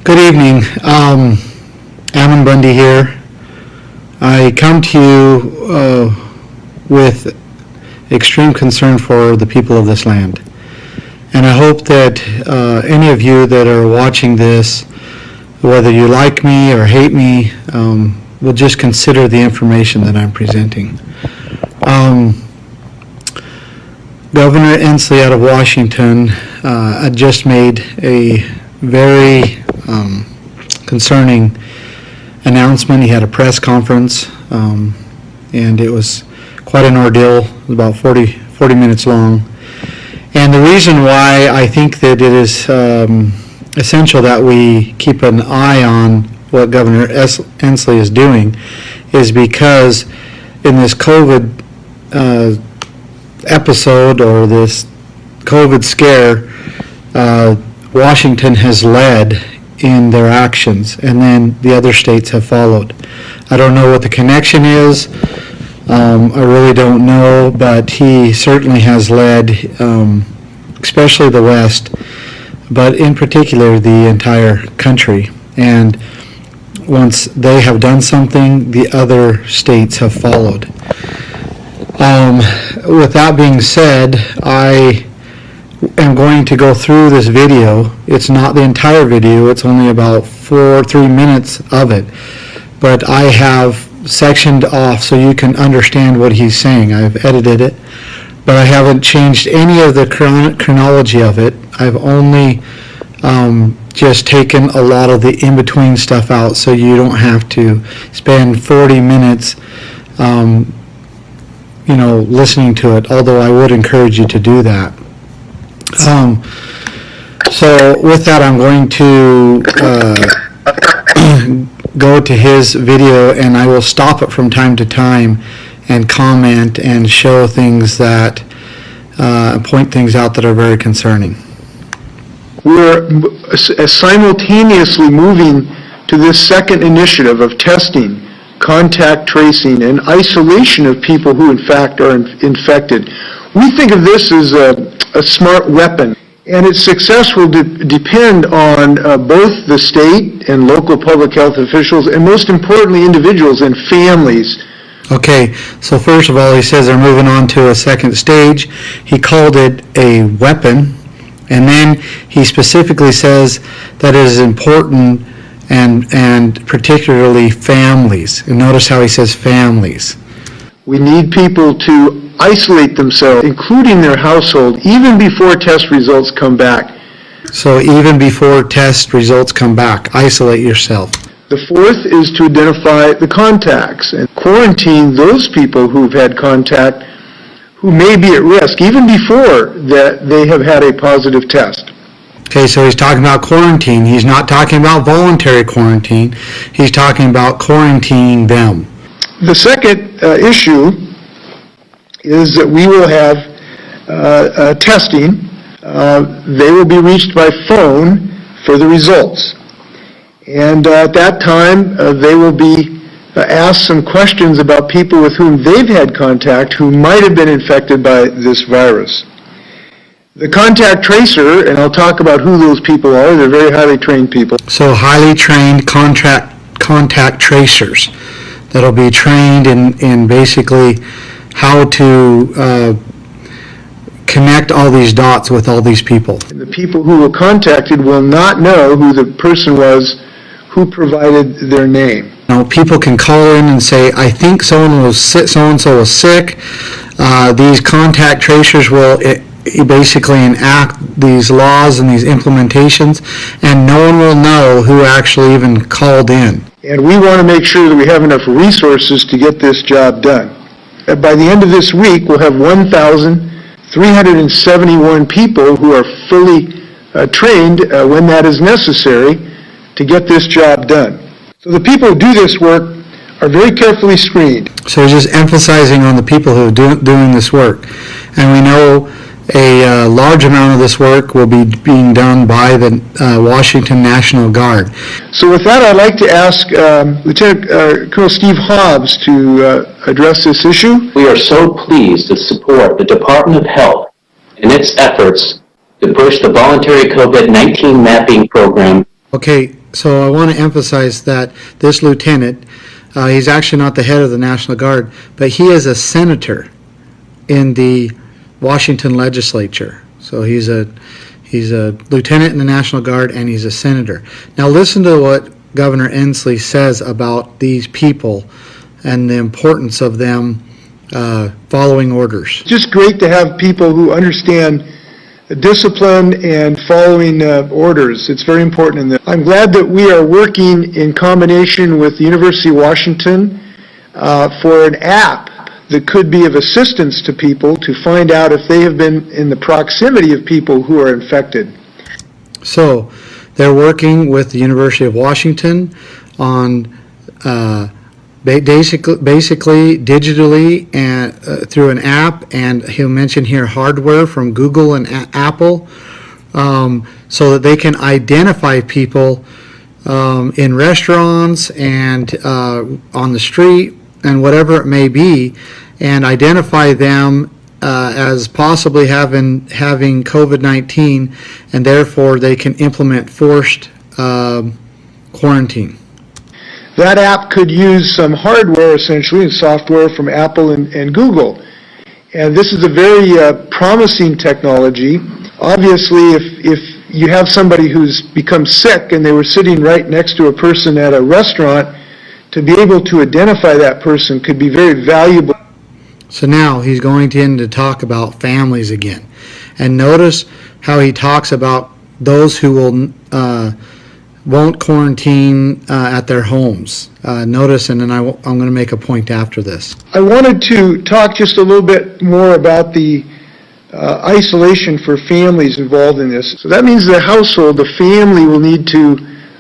Good evening. Ammon Bundy here. I come to you with extreme concern for the people of this land. And I hope that any of you that are watching this, whether you like me or hate me, will just consider the information that I'm presenting. Governor Inslee out of Washington just made a very concerning announcement. He had a press conference, and it was quite an ordeal. It was about 40 minutes long. And the reason why I think that it is essential that we keep an eye on what Governor Inslee is doing is because in this COVID episode or this COVID scare, Washington has led in their actions, and then the other states have followed. I don't know what the connection is. I really don't know, but he certainly has led, especially the West, but in particular the entire country. And once they have done something, the other states have followed. With that being said, I am going to go through this video. It's not the entire video, it's only about 3 minutes of it, but I have sectioned off so you can understand what he's saying. I've edited it, but I haven't changed any of the chronology of it. I've only just taken a lot of the in-between stuff out so you don't have to spend 40 minutes listening to it, although I would encourage you to do that. So with that, I'm going to go to his video, and I will stop it from time to time and comment and show things that point things out that are very concerning. We're simultaneously moving to this second initiative of testing, contact tracing, and isolation of people who in fact are infected. We think of this as a smart weapon, and its success will depend on both the state and local public health officials, and most importantly, individuals and families. Okay, so first of all, he says they're moving on to a second stage. He called it a weapon, and then he specifically says that it is important and particularly families. And notice how he says families. We need people to isolate themselves, including their household, even before test results come back. So even before test results come back, isolate yourself. The fourth is to identify the contacts and quarantine those people who've had contact who may be at risk, even before that they have had a positive test. Okay, so he's talking about quarantine. He's not talking about voluntary quarantine. He's talking about quarantining them. The second issue is that we will have testing. They will be reached by phone for the results. And at that time, they will be asked some questions about people with whom they've had contact who might have been infected by this virus. The contact tracer, and I'll talk about who those people are, they're very highly trained people. So highly trained contact tracers that'll be trained in basically how to connect all these dots with all these people. And the people who were contacted will not know who the person was who provided their name. Now, people can call in and say, I think so-and-so was sick. These contact tracers will basically enact these laws and these implementations, and no one will know who actually even called in. And we want to make sure that we have enough resources to get this job done. By the end of this week, we'll have 1,371 people who are fully trained when that is necessary to get this job done. So the people who do this work are very carefully screened. So he's just emphasizing on the people who are doing this work. And we know a large amount of this work will be being done by the Washington National Guard. So with that, I'd like to ask Lieutenant Colonel Steve Hobbs to address this issue. We are so pleased to support the Department of Health in its efforts to push the voluntary COVID-19 mapping program. Okay, So I want to emphasize that this lieutenant, he's actually not the head of the National Guard, but he is a senator in the Washington legislature. So he's a lieutenant in the National Guard, and he's a senator. Now listen to what Governor Inslee says about these people and the importance of them following orders. Just great to have people who understand discipline and following orders. It's very important in this. I'm glad that we are working in combination with the University of Washington for an app that could be of assistance to people to find out if they have been in the proximity of people who are infected. So they're working with the University of Washington on basically digitally and through an app, and he'll mention here hardware from Google and Apple, so that they can identify people in restaurants and on the street and whatever it may be, and identify them as possibly having COVID-19, and therefore they can implement forced quarantine. That app could use some hardware, essentially, and software from Apple and Google. And this is a very promising technology. Obviously, if you have somebody who's become sick and they were sitting right next to a person at a restaurant, to be able to identify that person could be very valuable. So now he's going to talk about families again. And notice how he talks about those who won't quarantine at their homes. Notice, and then I'm going to make a point after this. I wanted to talk just a little bit more about the isolation for families involved in this. So that means the household, the family will need to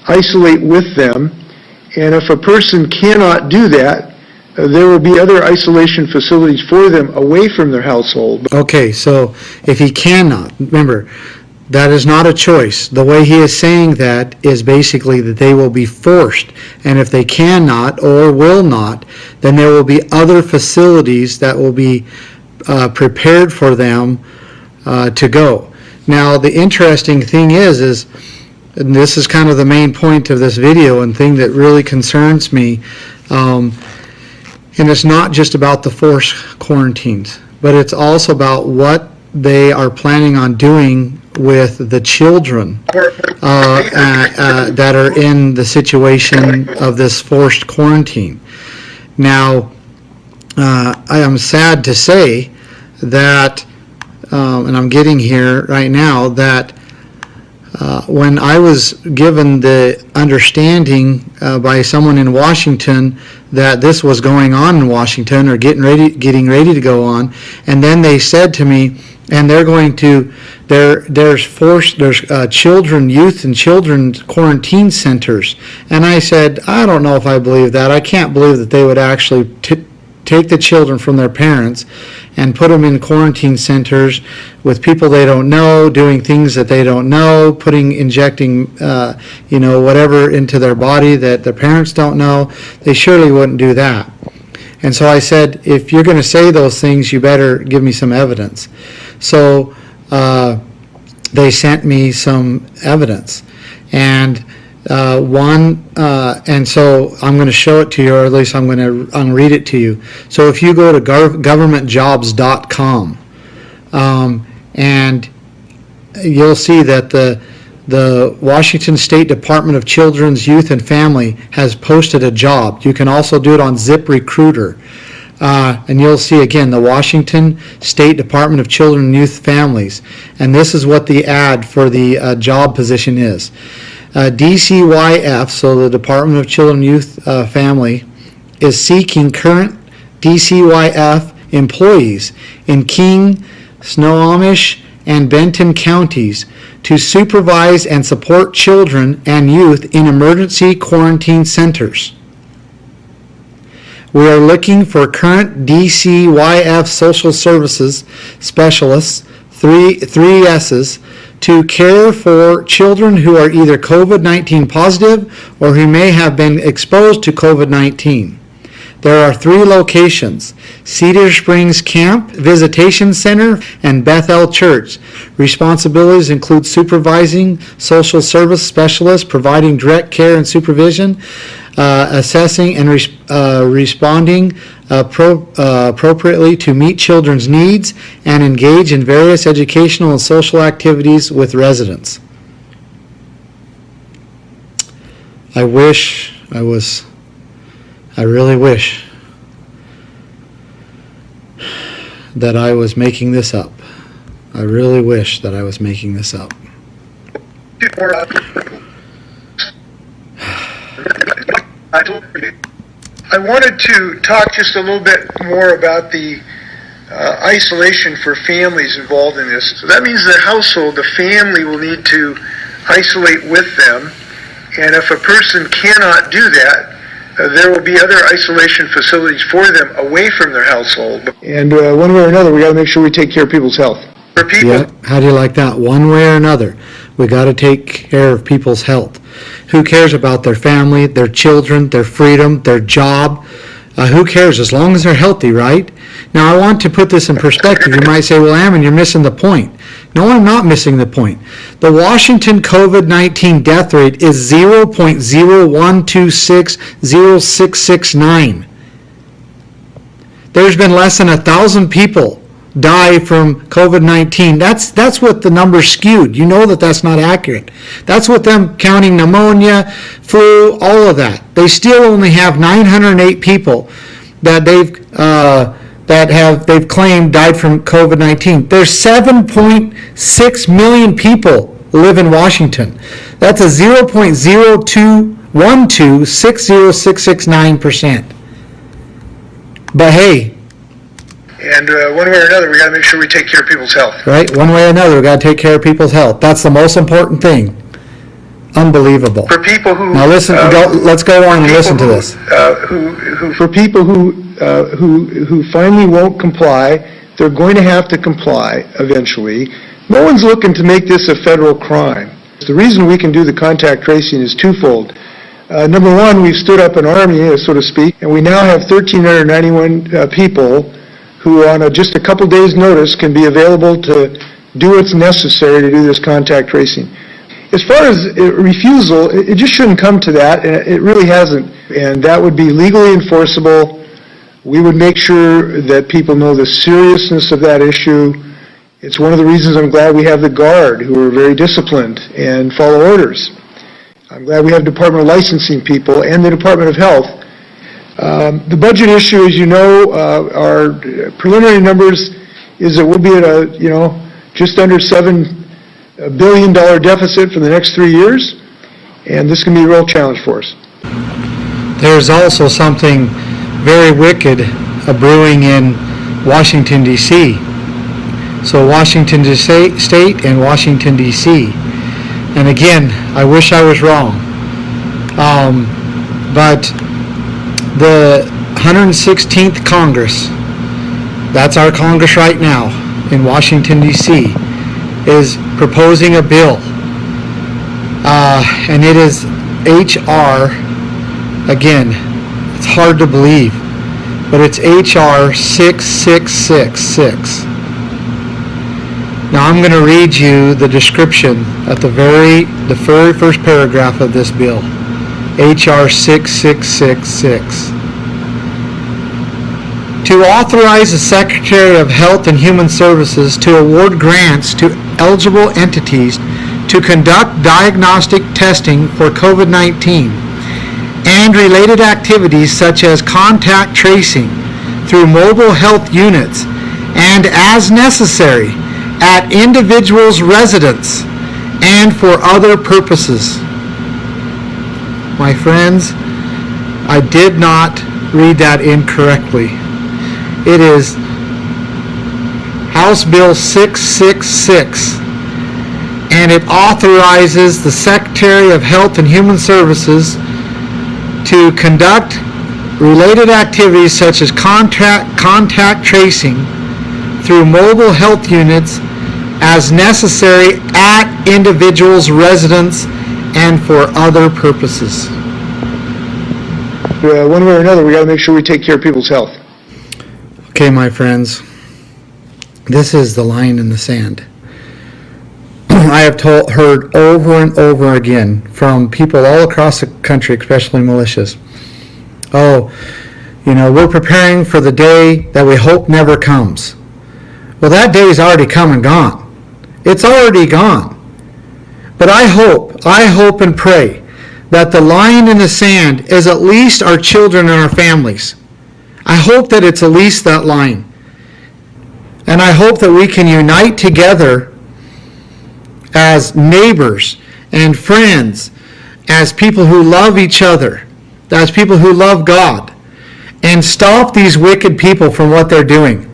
isolate with them. And if a person cannot do that, there will be other isolation facilities for them away from their household. Okay, so if he cannot, remember, that is not a choice. The way he is saying that is basically that they will be forced. And if they cannot or will not, then there will be other facilities that will be prepared for them to go. Now, the interesting thing is, and this is kind of the main point of this video and thing that really concerns me, and it's not just about the forced quarantines, but it's also about what they are planning on doing with the children that are in the situation of this forced quarantine. Now, I am sad to say that, and I'm getting here right now, that when I was given the understanding by someone in Washington that this was going on in Washington or getting ready to go on, and then they said to me, and they're going to, there's children, youth and children's quarantine centers. And I said, I don't know if I believe that. I can't believe that they would actually take the children from their parents and put them in quarantine centers with people they don't know, doing things that they don't know, injecting, whatever into their body that their parents don't know. They surely wouldn't do that. And so I said, if you're going to say those things, you better give me some evidence. So they sent me some evidence. And and so I'm going to show it to you, or at least I'm going to read it to you. So if you go to governmentjobs.com, and you'll see that the Washington State Department of Children's Youth and Family has posted a job. You can also do it on ZipRecruiter. And you'll see again the Washington State Department of Children and Youth Families. And this is what the ad for the job position is. DCYF, so the Department of Children and Youth Family, is seeking current DCYF employees in King, Snohomish, and Benton counties to supervise and support children and youth in emergency quarantine centers. We are looking for current DCYF social services specialists, three S's, to care for children who are either COVID-19 positive or who may have been exposed to COVID-19. There are 3 locations: Cedar Springs Camp, Visitation Center, and Bethel Church. Responsibilities include supervising social service specialists, providing direct care and supervision, assessing and responding appropriately to meet children's needs, and engage in various educational and social activities with residents. I really wish that I was making this up. I really wish that I was making this up. I wanted to talk just a little bit more about the isolation for families involved in this. So that means the household, the family will need to isolate with them. And if a person cannot do that, there will be other isolation facilities for them away from their household. And one way or another, we got to make sure we take care of people's health. For people, Yeah, how do you like that? One way or another, we got to take care of people's health. Who cares about their family, their children, their freedom, their job? Who cares as long as they're healthy, right? Now, I want to put this in perspective. You might say, well, Ammon, you're missing the point. No, I'm not missing the point. The Washington COVID-19 death rate is 0.01260669. There's been less than 1,000 people die from COVID-19. That's what the numbers skewed. You know that that's not accurate. That's with them counting pneumonia, flu, all of that. They still only have 908 people that they've claimed died from COVID-19. There's 7.6 million people live in Washington. That's a 0.021260669%. But hey, and one way or another, we got to make sure we take care of people's health. right? One way or another, we got to take care of people's health. That's the most important thing. Unbelievable. For people who Now listen, let's go on and listen to this. For people who finally won't comply, they're going to have to comply eventually. No one's looking to make this a federal crime. The reason we can do the contact tracing is twofold. Number one, we've stood up an army, so to speak, and we now have 1,391 people who on just a couple days' notice can be available to do what's necessary to do this contact tracing. As far as refusal, it just shouldn't come to that, and it really hasn't. And that would be legally enforceable. We would make sure that people know the seriousness of that issue. It's one of the reasons I'm glad we have the Guard, who are very disciplined and follow orders. I'm glad we have Department of Licensing people and the Department of Health. The budget issue, as you know, our preliminary numbers is that we'll be at just under $7 billion deficit for the next 3 years, and this can be a real challenge for us. There's also something very wicked brewing in Washington, D.C. So Washington State and Washington, D.C. And again, I wish I was wrong. But the 116th Congress, that's our Congress right now in Washington, D.C., is proposing a bill. And it is H.R., again, it's hard to believe, but it's H.R. 6666. Now I'm going to read you the description at the very first paragraph of this bill. H.R. 6666. To authorize the Secretary of Health and Human Services to award grants to eligible entities to conduct diagnostic testing for COVID-19 and related activities such as contact tracing through mobile health units and as necessary at individuals' residence and for other purposes. My friends, I did not read that incorrectly. It is House Bill 666, and it authorizes the Secretary of Health and Human Services to conduct related activities such as contact tracing through mobile health units as necessary at individuals' residence and for other purposes. one way or another, we got to make sure we take care of people's health. Okay, my friends, this is the line in the sand. I have heard over and over again from people all across the country, especially militias, oh, we're preparing for the day that we hope never comes. Well, that day's already come and gone. It's already gone. But I hope and pray that the line in the sand is at least our children and our families. I hope that it's at least that line. And I hope that we can unite together as neighbors and friends, as people who love each other, as people who love God, and stop these wicked people from what they're doing.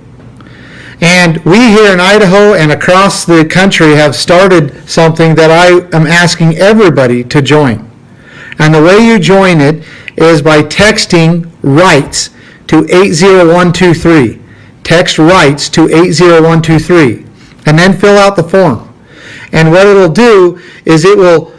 And we here in Idaho and across the country have started something that I am asking everybody to join. And the way you join it is by texting RIGHTS to 80123. Text RIGHTS to 80123. And then fill out the form. And what it will do is it will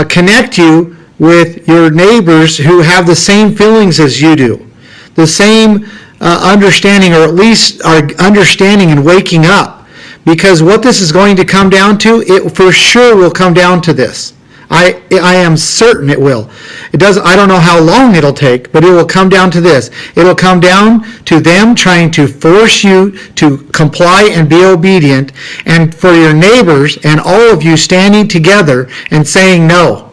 connect you with your neighbors who have the same feelings as you do. The same understanding, or at least our understanding and waking up. Because what this is going to come down to, it for sure will come down to this. I am certain it will. I don't know how long it'll take, but it will come down to this. It'll come down to them trying to force you to comply and be obedient, and for your neighbors and all of you standing together and saying no.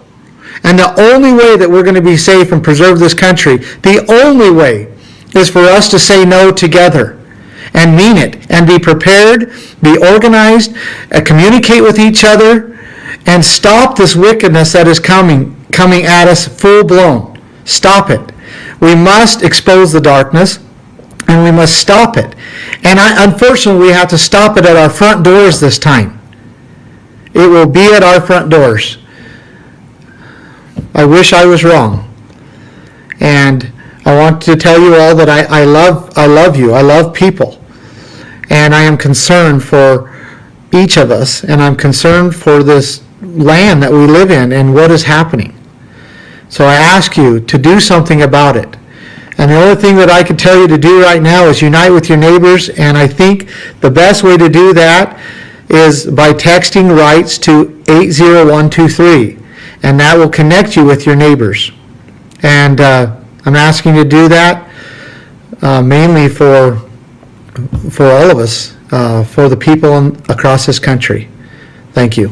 And the only way that we're going to be safe and preserve this country, the only way, is for us to say no together and mean it and be prepared, be organized, communicate with each other, and stop this wickedness that is coming at us full blown. Stop it. We must expose the darkness, and we must stop it. And unfortunately, we have to stop it at our front doors this time. It will be at our front doors. I wish I was wrong. And I want to tell you all that I love you. I love people. And I am concerned for each of us, and I'm concerned for this land that we live in and what is happening. So I ask you to do something about it. And the only thing that I can tell you to do right now is unite with your neighbors, and I think the best way to do that is by texting RIGHTS to 80123, and that will connect you with your neighbors. And I'm asking you to do that mainly for all of us, for the people across this country. Thank you.